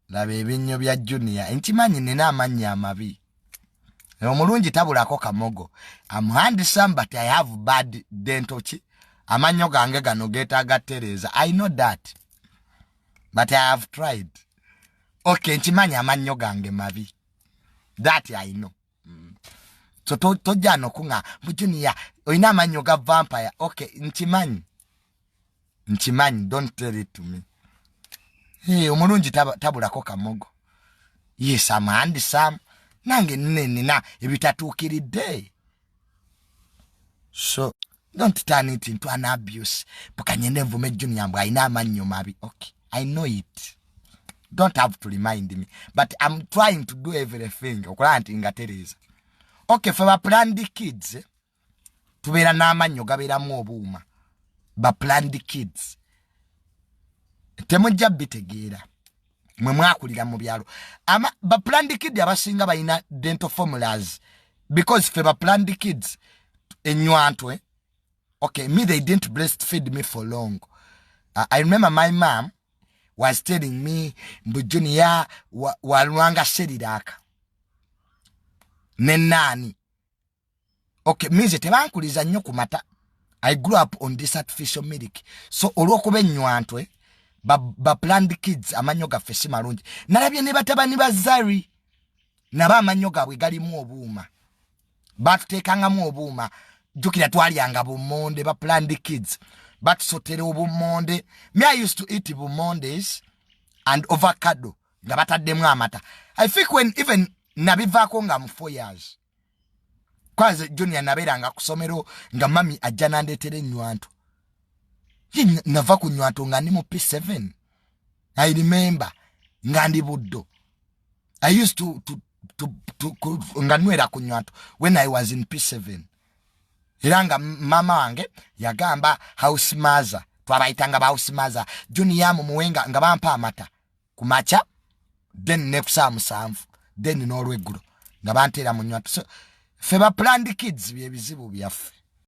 laba ebinnyo bya Junior nkimanyi nina amannyo amabi omulungi tabulako kamogo I'm handsome but I have bad dental amannyo gange gano geetaaga tereza I know that but I have tried okay nkimanyi amannyo gange mabi that I know so tojja nokunga Junior oyina amannyo ga vampire okay nkimanyi don't tell it to me hey omulungi tabulako kamogo yes I'm handsome nange nina ebitatuukiridde so don't turn it into an abuse bukanye nevume Junior mbwa ayina amannyo mabi okay I know it don't have to remind me but I'm trying to do everything okulaba nti nga tereza okay for ba planned kids tubeera n'amannyo gabeeramu obuuma ba planned kids temujja bitegeera mwe mwakulira mu byalo ama ba planned kids abasinga balina dental formulas because for ba planned kids enywantwe okay me they didn't breastfeed me for long I remember my mom was telling me Junior walwanga seriraka nenani okay mize tebankuliza nnyo ku mata I grew up on this artificial milk so olwokuba enywantwe ba planned kids amannyo gaffe si malungi nalabye ne batabani ba Zari naba amannyo gaabwe galimu obuuma batuteekangamu obuuma jukira twalyanga bumonde ba planned kids batusotera obumonde me I used to eat bumondes and avocado nga bataddemu amata I think when even nabivaako nga mu 4 years kwaze Junior naberanga kusomero nga mami ajja nandeetera ennywanto nava ku nnywanto nga ndi mu P7 I remember nga ndi buddo I used to nga nwera ku nnywanto when I was in P7 iranga mama wange yagamba house mother twabayitanga ba house mother Junior mu muwenga nga bampa amata kumacha then nekusa musanvu then n'olweggulo nga banteera mu nnywanto so fe ba planned kids bye bizibu byaffe